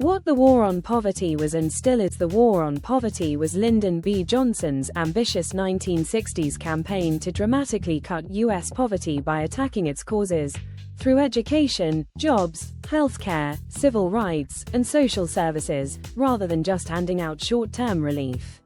What the War on Poverty was and still is. The War on Poverty was Lyndon B. Johnson's ambitious 1960s campaign to dramatically cut U.S. poverty by attacking its causes through education, jobs, healthcare, civil rights, and social services, rather than just handing out short-term relief.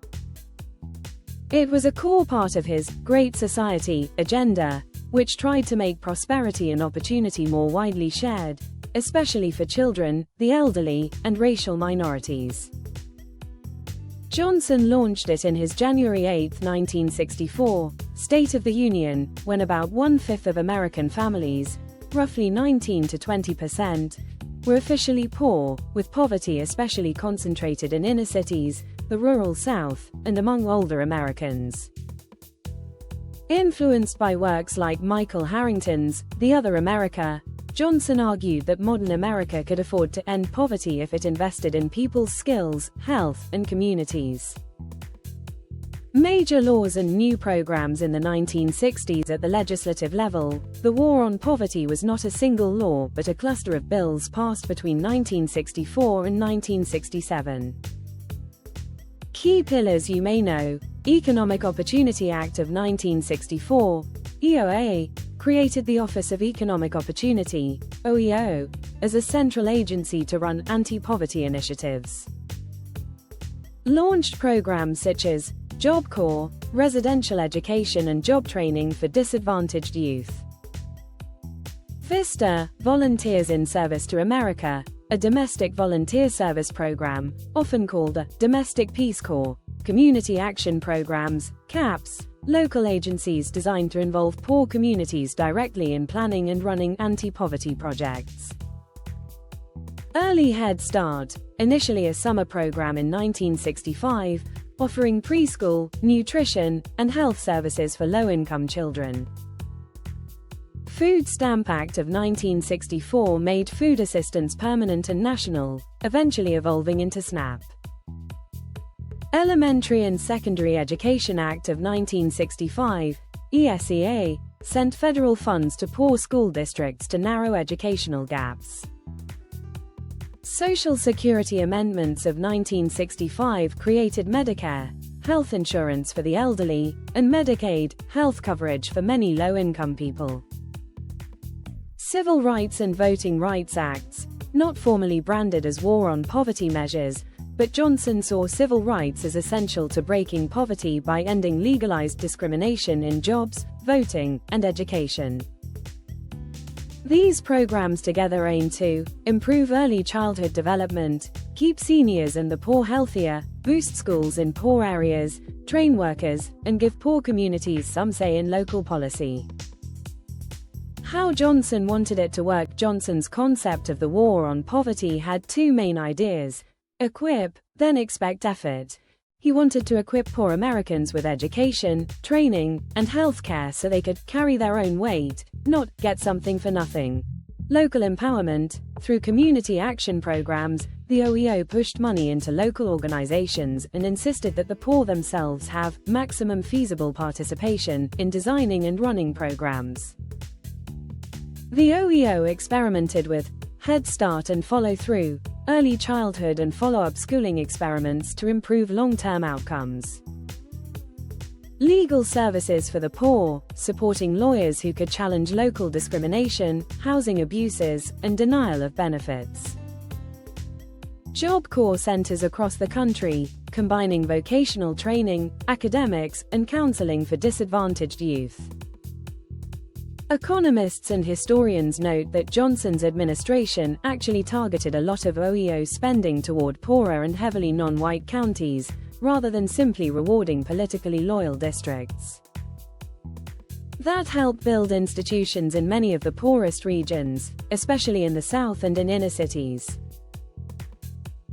It was a core part of his Great Society agenda, which tried to make prosperity and opportunity more widely shared, especially for children, the elderly, and racial minorities. Johnson launched it in his January 8, 1964, State of the Union, when about 1/5 of American families, roughly 19 to 20%, were officially poor, with poverty especially concentrated in inner cities, the rural South, and among older Americans. Influenced by works like Michael Harrington's The Other America, Johnson argued that modern America could afford to end poverty if it invested in people's skills, health, and communities. Major laws and new programs in the 1960s at the legislative level. The War on Poverty was not a single law but a cluster of bills passed between 1964 and 1967. Key pillars you may know: Economic Opportunity Act of 1964, EOA, created the Office of Economic Opportunity, OEO, as a central agency to run anti-poverty initiatives. Launched programs such as Job Corps, residential education and job training for disadvantaged youth. VISTA, Volunteers in Service to America, a domestic volunteer service program, often called a Domestic Peace Corps. Community action programs, CAPS, local agencies designed to involve poor communities directly in planning and running anti-poverty projects. Early Head Start, initially a summer program in 1965, offering preschool, nutrition, and health services for low-income children. Food Stamp Act of 1964 made food assistance permanent and national, eventually evolving into SNAP. Elementary and Secondary Education Act of 1965, ESEA, sent federal funds to poor school districts to narrow educational gaps. Social Security amendments of 1965 created Medicare, health insurance for the elderly, and Medicaid, health coverage for many low-income people. Civil Rights and Voting Rights Acts, not formally branded as war on poverty measures, but Johnson saw civil rights as essential to breaking poverty by ending legalized discrimination in jobs, voting, and education. These programs together aim to improve early childhood development, keep seniors and the poor healthier, boost schools in poor areas, train workers, and give poor communities some say in local policy. How Johnson wanted it to work. Johnson's concept of the war on poverty had two main ideas: equip, then expect effort. He wanted to equip poor Americans with education, training, and healthcare so they could carry their own weight, not get something for nothing. Local empowerment. Through community action programs, the OEO pushed money into local organizations and insisted that the poor themselves have maximum feasible participation in designing and running programs. The OEO experimented with Head Start and follow-through, early childhood and follow-up schooling experiments to improve long-term outcomes. Legal services for the poor, supporting lawyers who could challenge local discrimination, housing abuses, and denial of benefits. Job Corps centers across the country, combining vocational training, academics, and counseling for disadvantaged youth. Economists and historians note that Johnson's administration actually targeted a lot of OEO spending toward poorer and heavily non-white counties, rather than simply rewarding politically loyal districts. That helped build institutions in many of the poorest regions, especially in the South and in inner cities.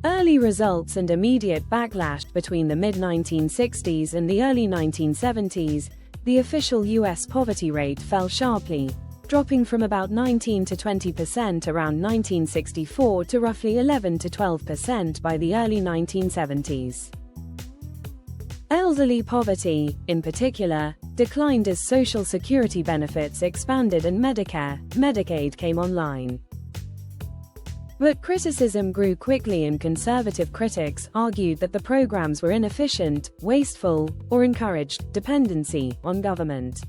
Early results and immediate backlash. Between the mid-1960s and the early 1970s, the official U.S. poverty rate fell sharply, dropping from about 19 to 20% around 1964 to roughly 11 to 12% by the early 1970s. Elderly poverty, in particular, declined as Social Security benefits expanded and Medicare, Medicaid came online. But criticism grew quickly and conservative critics argued that the programs were inefficient, wasteful, or encouraged dependency on government.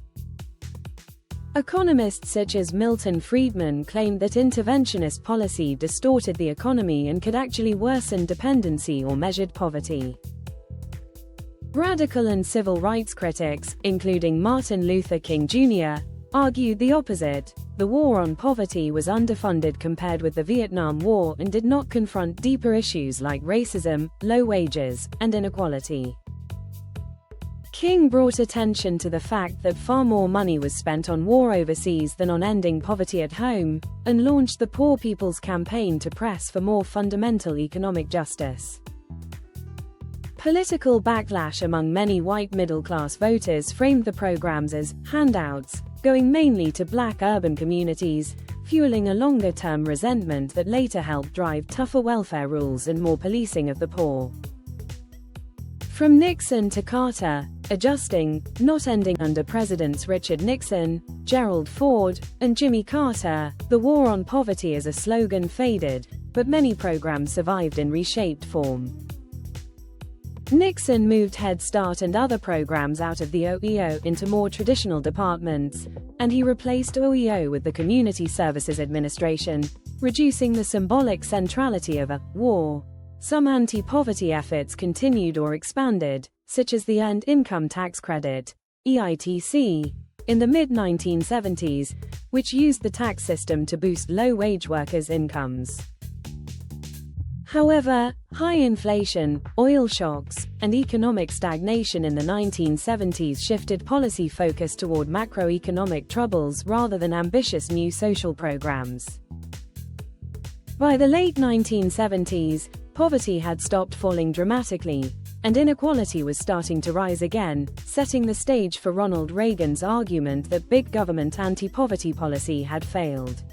Economists such as Milton Friedman claimed that interventionist policy distorted the economy and could actually worsen dependency or measured poverty. Radical and civil rights critics, including Martin Luther King Jr., argued the opposite. The war on poverty was underfunded compared with the Vietnam War and did not confront deeper issues like racism, low wages, and inequality. King brought attention to the fact that far more money was spent on war overseas than on ending poverty at home, and launched the Poor People's Campaign to press for more fundamental economic justice. Political backlash among many white middle-class voters framed the programs as handouts, going mainly to black urban communities, fueling a longer-term resentment that later helped drive tougher welfare rules and more policing of the poor. From Nixon to Carter, adjusting, not ending under Presidents Richard Nixon, Gerald Ford, and Jimmy Carter, the war on poverty as a slogan faded, but many programs survived in reshaped form. Nixon moved Head Start and other programs out of the OEO into more traditional departments, and he replaced OEO with the Community Services Administration, reducing the symbolic centrality of a war. Some anti-poverty efforts continued or expanded, such as the Earned Income Tax Credit, EITC, in the mid-1970s, which used the tax system to boost low-wage workers' incomes. However, high inflation, oil shocks, and economic stagnation in the 1970s shifted policy focus toward macroeconomic troubles rather than ambitious new social programs. By the late 1970s, poverty had stopped falling dramatically, and inequality was starting to rise again, setting the stage for Ronald Reagan's argument that big government anti-poverty policy had failed.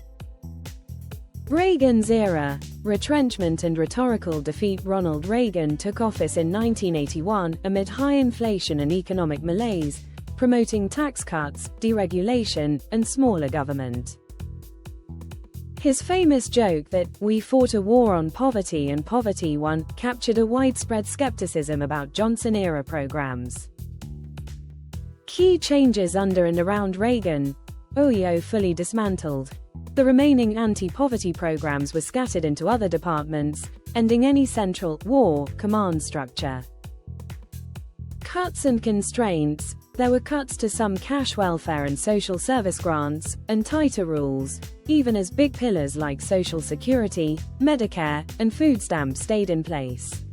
Reagan's era, retrenchment and rhetorical defeat. Ronald Reagan took office in 1981 amid high inflation and economic malaise, promoting tax cuts, deregulation, and smaller government. His famous joke that "we fought a war on poverty and poverty won" captured a widespread skepticism about Johnson-era programs. Key changes under and around Reagan: OEO fully dismantled. The remaining anti-poverty programs were scattered into other departments, ending any central war command structure. Cuts and constraints: there were cuts to some cash welfare and social service grants, and tighter rules, even as big pillars like Social Security, Medicare, and food stamps stayed in place.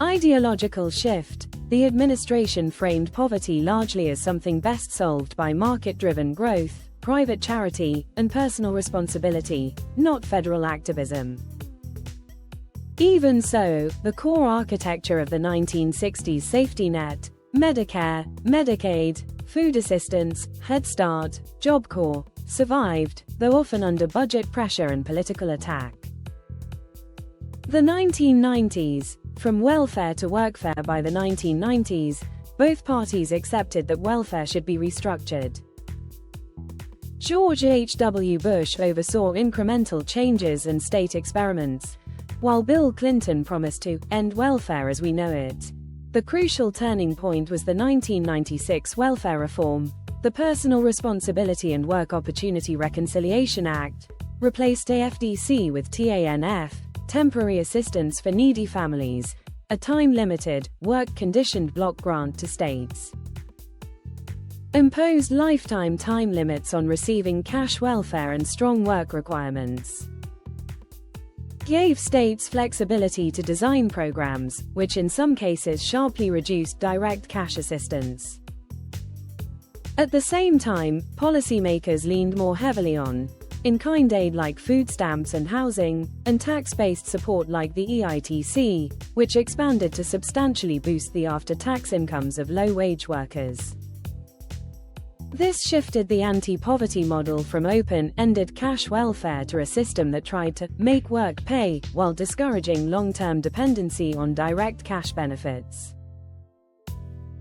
Ideological shift: the administration framed poverty largely as something best solved by market-driven growth, private charity, and personal responsibility, not federal activism. Even so, the core architecture of the 1960s safety net, Medicare, Medicaid, food assistance, Head Start, Job Corps, survived, though often under budget pressure and political attack. The 1990s: from welfare to workfare. By the 1990s, both parties accepted that welfare should be restructured. George H.W. Bush oversaw incremental changes and state experiments, while Bill Clinton promised to end welfare as we know it. The crucial turning point was the 1996 welfare reform. The Personal Responsibility and Work Opportunity Reconciliation Act replaced AFDC with TANF, Temporary Assistance for Needy Families, a time-limited, work-conditioned block grant to states. Imposed lifetime time limits on receiving cash welfare and strong work requirements. Gave states flexibility to design programs, which in some cases sharply reduced direct cash assistance. At the same time, policymakers leaned more heavily on in-kind aid like food stamps and housing, and tax-based support like the EITC, which expanded to substantially boost the after-tax incomes of low-wage workers. This shifted the anti-poverty model from open-ended cash welfare to a system that tried to make work pay, while discouraging long-term dependency on direct cash benefits.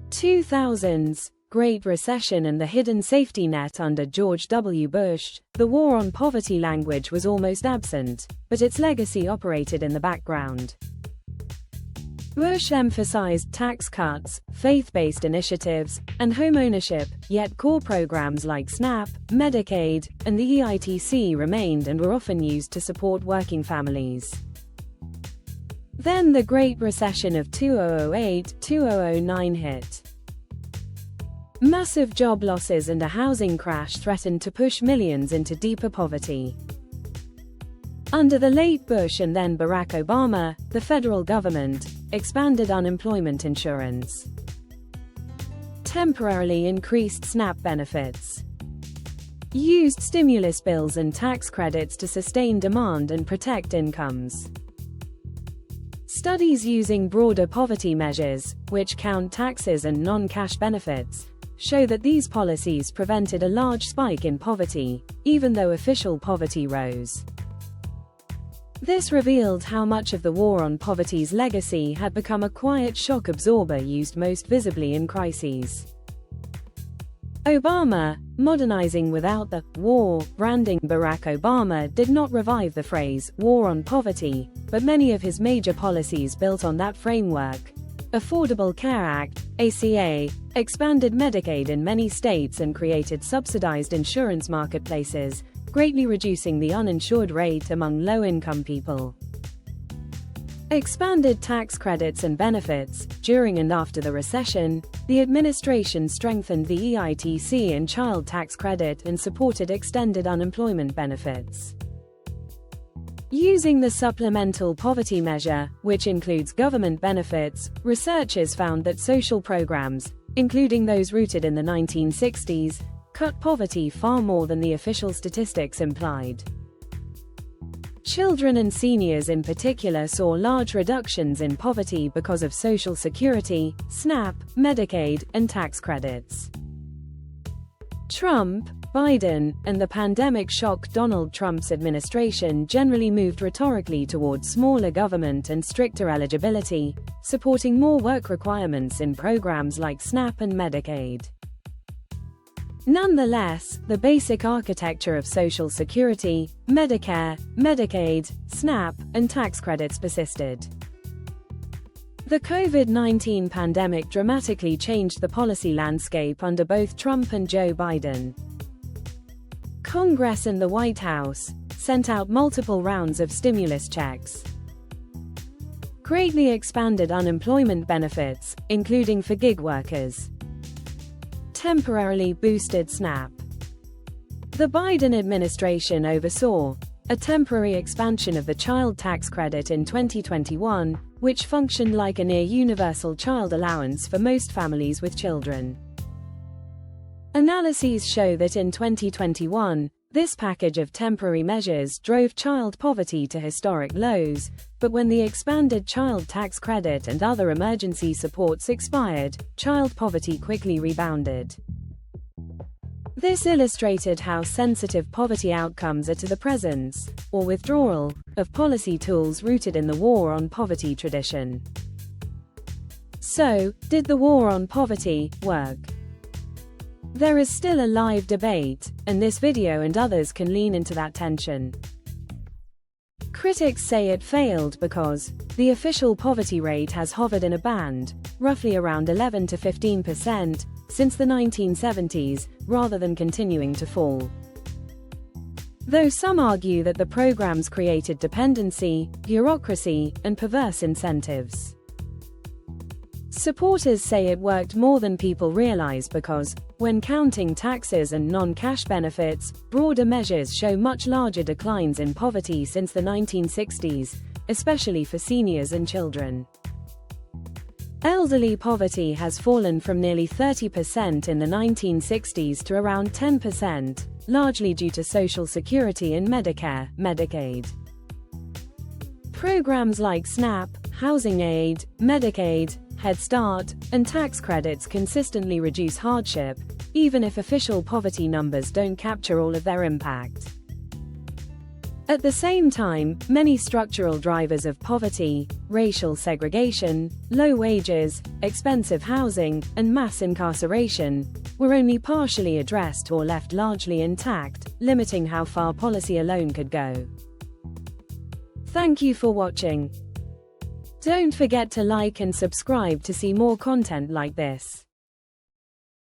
2000s. Great Recession and the hidden safety net under George W. Bush, the war on poverty language was almost absent, but its legacy operated in the background. Bush emphasized tax cuts, faith-based initiatives, and homeownership, yet core programs like SNAP, Medicaid, and the EITC remained and were often used to support working families. Then the Great Recession of 2008-2009 hit. Massive job losses and a housing crash threatened to push millions into deeper poverty. Under the late Bush and then Barack Obama, the federal government expanded unemployment insurance, temporarily increased SNAP benefits, used stimulus bills and tax credits to sustain demand and protect incomes. Studies using broader poverty measures, which count taxes and non-cash benefits, show that these policies prevented a large spike in poverty, even though official poverty rose. This revealed how much of the war on poverty's legacy had become a quiet shock absorber used most visibly in crises. Obama, modernizing without the war branding. Barack Obama did not revive the phrase war on poverty, but many of his major policies built on that framework. Affordable Care Act, ACA, expanded Medicaid in many states and created subsidized insurance marketplaces, greatly reducing the uninsured rate among low-income people. Expanded tax credits and benefits. During and after the recession, the administration strengthened the EITC and child tax credit and supported extended unemployment benefits. Using the supplemental poverty measure, which includes government benefits, researchers found that social programs, including those rooted in the 1960s, cut poverty far more than the official statistics implied. Children and seniors in particular saw large reductions in poverty because of Social Security, SNAP, Medicaid, and tax credits. Trump, Biden, and the pandemic shock. Donald Trump's administration generally moved rhetorically towards smaller government and stricter eligibility, supporting more work requirements in programs like SNAP and Medicaid. Nonetheless, the basic architecture of Social Security, Medicare, Medicaid, SNAP, and tax credits persisted. The COVID-19 pandemic dramatically changed the policy landscape under both Trump and Joe Biden. Congress and the White House sent out multiple rounds of stimulus checks, greatly expanded unemployment benefits, including for gig workers, temporarily boosted SNAP. The Biden administration oversaw a temporary expansion of the child tax credit in 2021, which functioned like a near-universal child allowance for most families with children. Analyses show that in 2021, this package of temporary measures drove child poverty to historic lows, but when the expanded child tax credit and other emergency supports expired, child poverty quickly rebounded. This illustrated how sensitive poverty outcomes are to the presence, or withdrawal, of policy tools rooted in the war on poverty tradition. So, did the war on poverty work? There is still a live debate, and this video and others can lean into that tension. Critics say it failed because the official poverty rate has hovered in a band, roughly around 11 to 15%, since the 1970s, rather than continuing to fall. Though some argue that the programs created dependency, bureaucracy, and perverse incentives. Supporters say it worked more than people realize because, when counting taxes and non-cash benefits, broader measures show much larger declines in poverty since the 1960s, especially for seniors and children. Elderly poverty has fallen from nearly 30% in the 1960s to around 10%, largely due to Social Security and Medicare, Medicaid. Programs like SNAP, housing aid, Medicaid, Head Start, and tax credits consistently reduce hardship, even if official poverty numbers don't capture all of their impact. At the same time, many structural drivers of poverty, racial segregation, low wages, expensive housing, and mass incarceration were only partially addressed or left largely intact, limiting how far policy alone could go. Thank you for watching. Don't forget to like and subscribe to see more content like this.